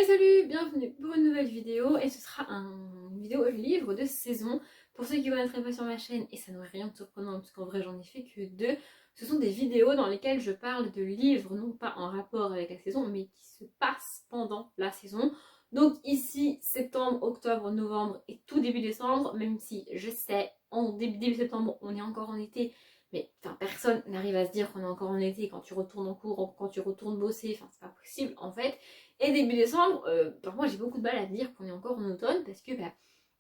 Salut, bienvenue pour une nouvelle vidéo et ce sera une vidéo livre de saison. Pour ceux qui ne connaîtraient pas sur ma chaîne, et ça n'aurait rien de surprenant parce qu'en vrai j'en ai fait que deux, ce sont des vidéos dans lesquelles je parle de livres non pas en rapport avec la saison mais qui se passent pendant la saison. Donc ici septembre, octobre, novembre et tout début décembre, même si je sais en début septembre on est encore en été. Mais enfin, personne n'arrive à se dire qu'on est encore en été quand tu retournes en cours, quand tu retournes bosser, enfin c'est pas possible en fait. Et début décembre, par moi j'ai beaucoup de mal à dire qu'on est encore en automne parce que bah,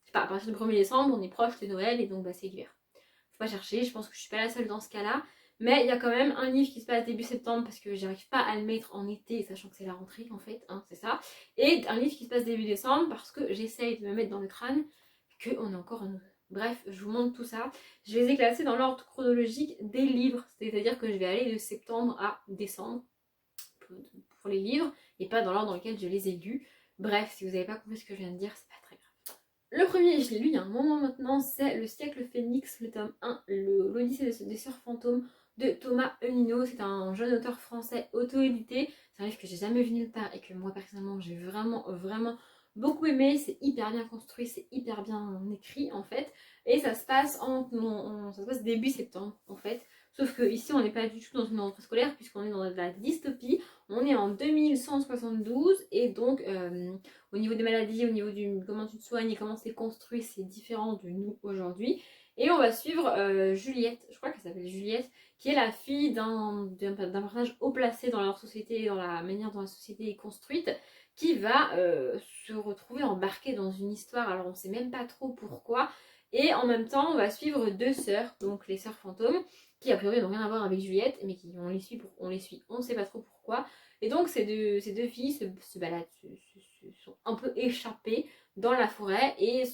je sais pas, à partir du 1er décembre on est proche de Noël et donc bah, c'est l'hiver. Faut pas chercher, je pense que je suis pas la seule dans ce cas-là. Mais il y a quand même un livre qui se passe début septembre parce que j'arrive pas à le mettre en été, sachant que c'est la rentrée en fait, hein, c'est ça. Et un livre qui se passe début décembre parce que j'essaye de me mettre dans le crâne qu'on est encore en automne. Bref, je vous montre tout ça. Je les ai classés dans l'ordre chronologique des livres, c'est-à-dire que je vais aller de septembre à décembre pour les livres et pas dans l'ordre dans lequel je les ai lus. Bref, si vous n'avez pas compris ce que je viens de dire, c'est pas très grave. Le premier, je l'ai lu il y a un moment maintenant, c'est Le siècle phénix, le tome 1, l'Odyssée des sœurs fantômes de Thomas Eunino. C'est un jeune auteur français auto-édité. C'est un livre que j'ai jamais vu nulle part et que moi personnellement j'ai vraiment beaucoup aimé. C'est hyper bien construit, c'est hyper bien écrit en fait. Et ça se passe ça se passe début septembre en fait. Sauf que ici on n'est pas du tout dans une rentrée scolaire puisqu'on est dans la dystopie. On est en 2172 et donc au niveau des maladies, au niveau du comment tu te soignes et comment c'est construit, c'est différent de nous aujourd'hui. Et on va suivre Juliette, je crois qu'elle s'appelle Juliette, qui est la fille d'un personnage haut placé dans leur société, dans la manière dont la société est construite, qui va se retrouver embarquée dans une histoire, alors on sait même pas trop pourquoi. Et en même temps, on va suivre deux sœurs, donc les sœurs fantômes, qui a priori n'ont rien à voir avec Juliette, mais qui on les suit, on ne sait pas trop pourquoi. Et donc ces deux filles se baladent, sont un peu échappées dans la forêt et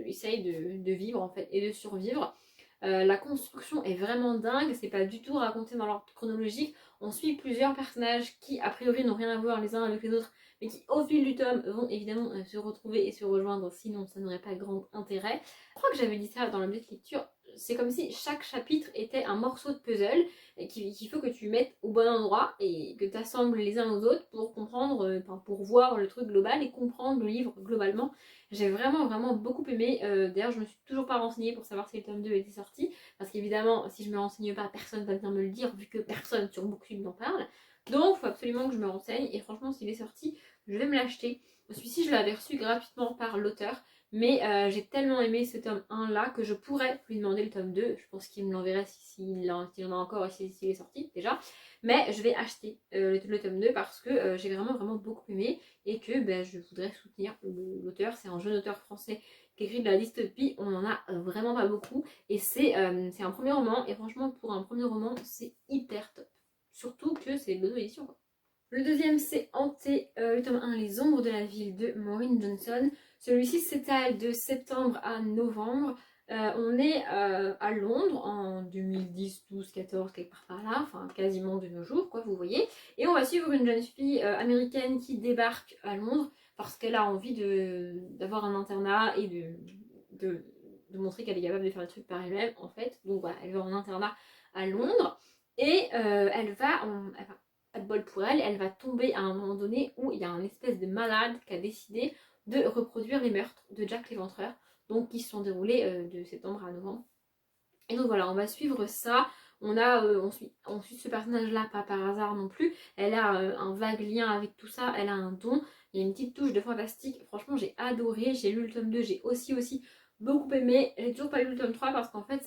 essayent de vivre en fait et de survivre. La construction est vraiment dingue, c'est pas du tout raconté dans l'ordre chronologique. On suit plusieurs personnages qui a priori n'ont rien à voir les uns avec les autres, mais qui au fil du tome vont évidemment se retrouver et se rejoindre, sinon ça n'aurait pas grand intérêt. Je crois que j'avais dit ça dans la petite lecture, c'est comme si chaque chapitre était un morceau de puzzle qu'il faut que tu mettes au bon endroit et que tu assembles les uns aux autres pour comprendre, pour voir le truc global et comprendre le livre globalement. J'ai vraiment beaucoup aimé. D'ailleurs, je me suis toujours pas renseignée pour savoir si le tome 2 était sorti. Parce qu'évidemment, si je me renseigne pas, personne va venir me le dire vu que personne sur Booktube n'en parle. Donc, il faut absolument que je me renseigne. Et franchement, s'il est sorti, je vais me l'acheter. Celui-ci, je l'avais reçu gratuitement par l'auteur. Mais j'ai tellement aimé ce tome 1 là que je pourrais lui demander le tome 2. Je pense qu'il me l'enverrait s'il en a encore et s'il est sorti déjà. Mais je vais acheter le tome 2 parce que j'ai vraiment beaucoup aimé et que je voudrais soutenir l'auteur. C'est un jeune auteur français qui écrit de la dystopie. On en a vraiment pas beaucoup. Et c'est un premier roman. Et franchement, pour un premier roman, c'est hyper top. Surtout que c'est de l'auto-édition. Le deuxième, c'est Hanté, le tome 1, Les ombres de la ville de Maureen Johnson. Celui-ci s'étale de septembre à novembre. On est à Londres en 2010, 12, 14, quelque part par là, enfin quasiment de nos jours, quoi, vous voyez. Et on va suivre une jeune fille américaine qui débarque à Londres parce qu'elle a envie d'avoir un internat et de montrer qu'elle est capable de faire des trucs par elle-même, en fait. Donc voilà, elle va en internat à Londres et elle va pas de bol pour elle, elle va tomber à un moment donné où il y a un espèce de malade qui a décidé de reproduire les meurtres de Jack l'Éventreur, donc qui se sont déroulés de septembre à novembre. Et donc voilà, on va suivre ça. On suit ce personnage-là, pas par hasard non plus. Elle a un vague lien avec tout ça, elle a un don. Il y a une petite touche de fantastique. Franchement, j'ai adoré. J'ai lu le tome 2, j'ai aussi beaucoup aimé. J'ai toujours pas lu le tome 3 parce qu'en fait,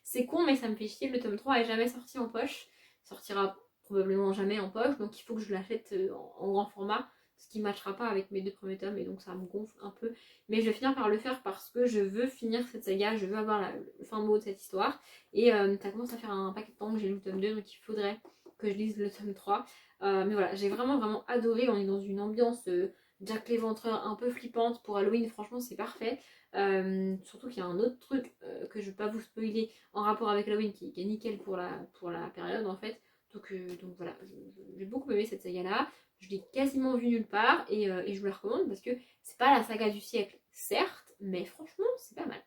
c'est con, mais ça me fait chier. Le tome 3 est jamais sorti en poche. Il sortira probablement jamais en poche, donc il faut que je l'achète en grand format, ce qui ne matchera pas avec mes deux premiers tomes, et donc ça me gonfle un peu. Mais je vais finir par le faire parce que je veux finir cette saga, je veux avoir le fin mot de cette histoire. Et ça commence à faire un paquet de temps que j'ai lu le tome 2, donc il faudrait que je lise le tome 3. Mais voilà, j'ai vraiment adoré. On est dans une ambiance Jack l'Éventreur un peu flippante pour Halloween, franchement c'est parfait. Surtout qu'il y a un autre truc que je ne vais pas vous spoiler en rapport avec Halloween qui est nickel pour la période en fait. Donc voilà, j'ai beaucoup aimé cette saga là. Je l'ai quasiment vue nulle part et je vous la recommande parce que c'est pas la saga du siècle, certes, mais franchement c'est pas mal.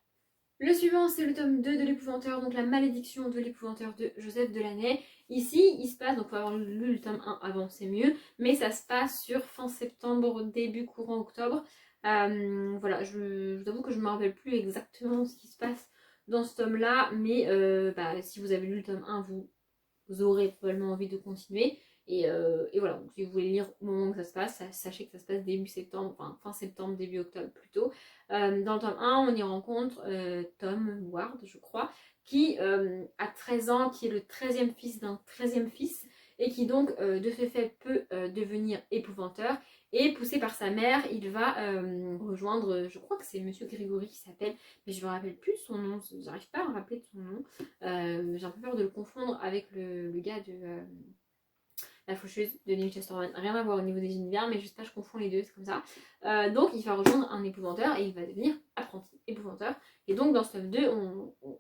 Le suivant, c'est le tome 2 de l'épouvanteur, donc la malédiction de l'épouvanteur de Joseph Delaney. Ici, il se passe, donc il faut avoir lu le tome 1 avant, c'est mieux, mais ça se passe sur fin septembre, début courant octobre. Voilà, je vous avoue que je ne me rappelle plus exactement ce qui se passe dans ce tome-là, mais si vous avez lu le tome 1, vous aurez probablement envie de continuer. Et voilà, donc si vous voulez lire au moment que ça se passe, sachez que ça se passe début septembre, enfin fin septembre, début octobre plutôt. Dans le tome 1, on y rencontre Tom Ward, je crois, qui a 13 ans, qui est le 13e fils d'un 13e fils, et qui donc de ce fait peut devenir épouvanteur. Et poussé par sa mère, il va rejoindre, je crois que c'est Monsieur Grégory qui s'appelle, mais je ne me rappelle plus son nom, j'arrive pas à me rappeler de son nom. J'ai un peu peur de le confondre avec le gars de la faucheuse de Neil Chesterman. Rien à voir au niveau des univers, mais juste là je confonds les deux, c'est comme ça. Donc il va rejoindre un épouvanteur et il va devenir apprenti épouvanteur. Et donc dans ce tome 2,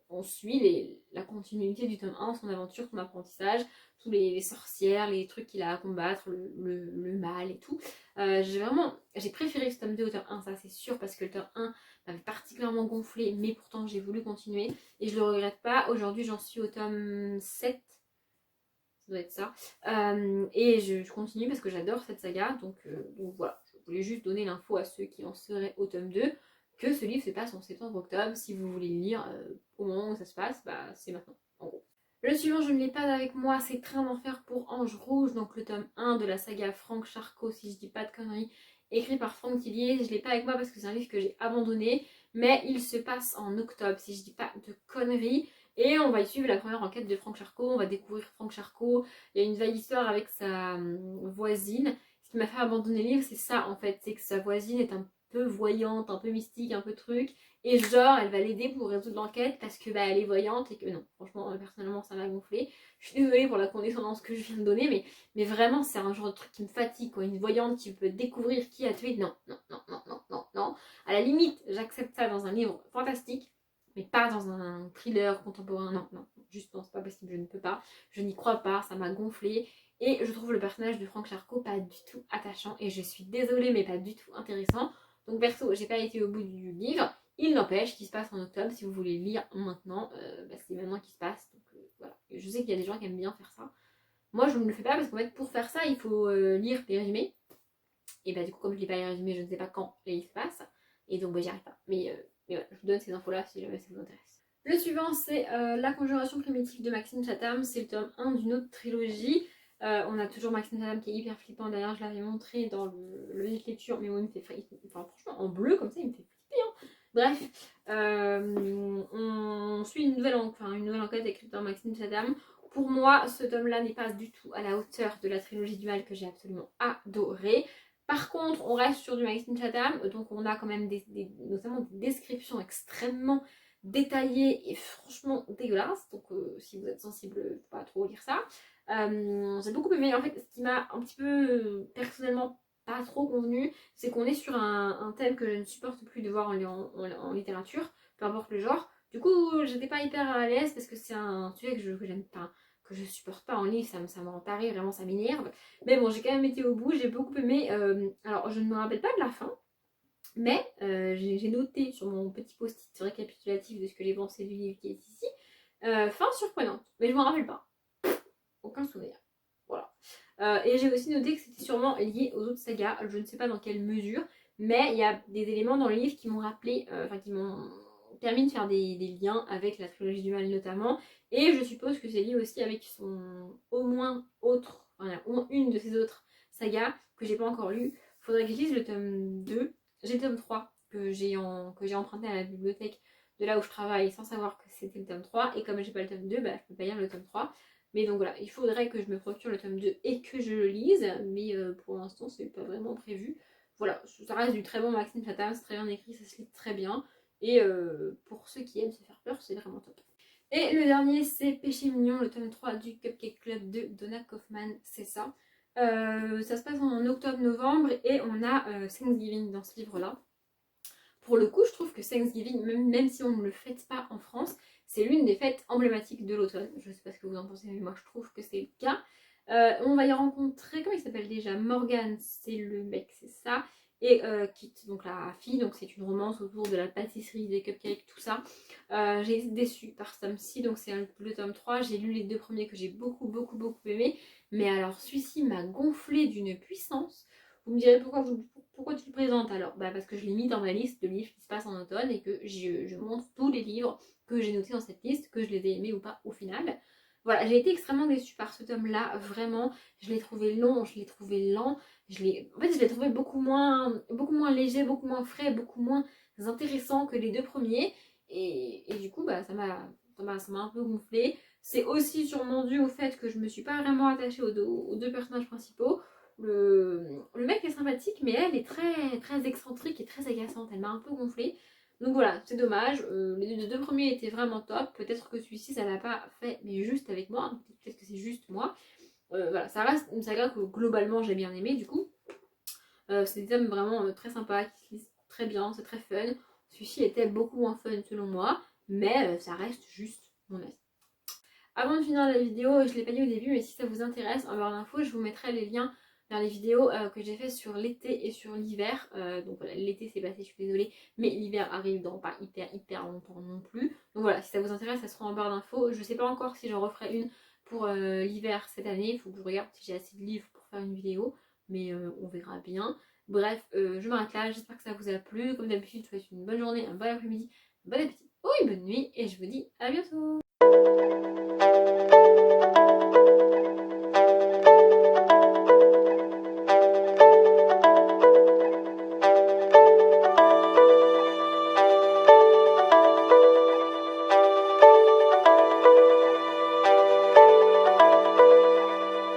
on suit la continuité du tome 1, son aventure, son apprentissage, tous les sorcières, les trucs qu'il a à combattre, le mal et tout. J'ai préféré ce tome 2 au tome 1, ça c'est sûr, parce que le tome 1 m'avait particulièrement gonflé, mais pourtant j'ai voulu continuer et je le regrette pas. Aujourd'hui j'en suis au tome 7, ça doit être ça. Et je continue parce que j'adore cette saga, donc voilà, je voulais juste donner l'info à ceux qui en seraient au tome 2 que ce livre se passe en septembre-octobre. Si vous voulez le lire au moment où ça se passe, c'est maintenant, en gros. Le suivant, je ne l'ai pas avec moi, c'est Train d'enfer pour Ange Rouge, donc le tome 1 de la saga Franck Charcot, si je dis pas de conneries, écrit par Franck Tillier. Je ne l'ai pas avec moi parce que c'est un livre que j'ai abandonné, mais il se passe en octobre, si je dis pas de conneries. Et on va y suivre la première enquête de Franck Charcot, on va découvrir Franck Charcot. Il y a une vieille histoire avec sa voisine. Ce qui m'a fait abandonner le livre, c'est ça en fait, c'est que sa voisine est un peu voyante, un peu mystique, un peu truc. Et genre, elle va l'aider pour résoudre l'enquête parce que elle est voyante et que non, franchement, personnellement, ça m'a gonflé. Je suis désolée pour la condescendance que je viens de donner, mais vraiment, c'est un genre de truc qui me fatigue. Quand une voyante qui peut découvrir qui a tué, non, non, non, non, non, non, non. À la limite, j'accepte ça dans un livre fantastique, mais pas dans un thriller contemporain. Non, non, juste non, c'est pas possible, je ne peux pas. Je n'y crois pas, ça m'a gonflé. Et je trouve le personnage de Franck Charcot pas du tout attachant. Et je suis désolée, mais pas du tout intéressant. Donc perso, j'ai pas été au bout du livre. Il n'empêche qu'il se passe en octobre. Si vous voulez lire maintenant, c'est maintenant qu'il se passe. Donc voilà. Et je sais qu'il y a des gens qui aiment bien faire ça. Moi, je ne le fais pas parce qu'en fait, pour faire ça, il faut lire les résumés. Et du coup, comme je lis pas les résumés, je ne sais pas quand les livres se passent. Et donc, j'y arrive pas. Mais voilà, je vous donne ces infos-là si jamais ça vous intéresse. Le suivant, c'est La Conjuration Primitive de Maxime Chatham. C'est le tome 1 d'une autre trilogie. On a toujours Maxime Chatham qui est hyper flippant. D'ailleurs, je l'avais montré dans le livre de lecture, mais moi, il me fait enfin, franchement, en bleu, comme ça, il me fait flipper. Hein. Bref, on suit une nouvelle enquête écrite par Maxime Chatham. Pour moi, ce tome-là n'est pas du tout à la hauteur de la trilogie du mal que j'ai absolument adoré. Par contre, on reste sur du Maxime Chatham, donc on a quand même notamment des descriptions extrêmement détaillées et franchement dégueulasses. Donc si vous êtes sensible, faut pas trop lire ça. J'ai beaucoup aimé. En fait, ce qui m'a un petit peu personnellement pas trop convenu, c'est qu'on est sur un thème que je ne supporte plus de voir en littérature, peu importe le genre. Du coup, j'étais pas hyper à l'aise parce que c'est un sujet que j'aime pas, que je supporte pas en livre, ça me rend taré, vraiment ça m'énerve. Mais bon, j'ai quand même été au bout, j'ai beaucoup aimé. Alors, je ne me rappelle pas de la fin, mais j'ai noté sur mon petit post-it récapitulatif de ce que j'ai pensé du livre qui est ici. Fin surprenante, mais je ne me rappelle pas. Aucun souvenir. Voilà. Et j'ai aussi noté que c'était sûrement lié aux autres sagas, je ne sais pas dans quelle mesure, mais il y a des éléments dans le livre qui m'ont rappelé, qui m'ont permis de faire des liens avec la trilogie du mal notamment, et je suppose que c'est lié aussi avec au moins une de ces autres sagas que j'ai pas encore lu. Faudrait que je lise le tome 2, j'ai le tome 3 que j'ai emprunté à la bibliothèque de là où je travaille sans savoir que c'était le tome 3, et comme j'ai pas le tome 2, je peux pas lire le tome 3. Mais donc voilà, il faudrait que je me procure le tome 2 et que je le lise, mais pour l'instant c'est pas vraiment prévu. Voilà, ça reste du très bon Maxime Chatham, c'est très bien écrit, ça se lit très bien. Et pour ceux qui aiment se faire peur, c'est vraiment top. Et le dernier, c'est Péché Mignon, le tome 3 du Cupcake Club de Donna Kaufman, c'est ça. Ça se passe en octobre-novembre et on a Thanksgiving dans ce livre-là. Pour le coup, je trouve que Thanksgiving, même si on ne le fête pas en France, c'est l'une des fêtes emblématiques de l'automne. Je ne sais pas ce que vous en pensez, mais moi je trouve que c'est le cas. On va y rencontrer, comment il s'appelle déjà, Morgan, c'est le mec, c'est ça. et Kit, donc la fille, donc c'est une romance autour de la pâtisserie, des cupcakes, tout ça. J'ai été déçue par ce tome-ci, donc c'est le tome 3. J'ai lu les 2 premiers que j'ai beaucoup aimé, mais alors celui-ci m'a gonflé d'une puissance. Vous me direz pourquoi tu le présentes alors? Bah parce que je l'ai mis dans ma liste de livres qui se passent en automne et que je montre tous les livres que j'ai notés dans cette liste, que je les ai aimés ou pas au final. Voilà, j'ai été extrêmement déçue par ce tome-là, vraiment. Je l'ai trouvé long, je l'ai trouvé lent. Je l'ai trouvé beaucoup moins léger, beaucoup moins frais, beaucoup moins intéressant que les 2 premiers. Et du coup, bah, ça m'a un peu gonflé. C'est aussi sûrement dû au fait que je me suis pas vraiment attachée aux 2 personnages principaux. Le mec est sympathique, mais elle est très excentrique et très agaçante. Elle m'a un peu gonflée. Donc voilà, c'est dommage. Les 2 premiers étaient vraiment top. Peut-être que celui-ci, ça l'a pas fait, mais juste avec moi. Peut-être que c'est juste moi. Voilà, ça reste une saga que globalement j'ai bien aimé du coup. C'est des thèmes vraiment très sympas, qui se lisent très bien, c'est très fun. Celui-ci était beaucoup moins fun selon moi, mais ça reste juste mon avis. Avant de finir la vidéo, je ne l'ai pas dit au début, mais si ça vous intéresse, en barre d'infos, je vous mettrai les liens vers les vidéos que j'ai fait sur l'été et sur l'hiver. Donc voilà, l'été c'est passé, je suis désolée, mais l'hiver arrive dans pas hyper longtemps non plus. Donc voilà, si ça vous intéresse, ça sera en barre d'infos. Je sais pas encore si j'en referai une pour l'hiver cette année. Il faut que je regarde si j'ai assez de livres pour faire une vidéo, mais on verra bien. Bref, je m'arrête là, j'espère que ça vous a plu. Comme d'habitude, je vous souhaite une bonne journée, un bon après-midi, un bon appétit ou une bonne nuit, et je vous dis à bientôt.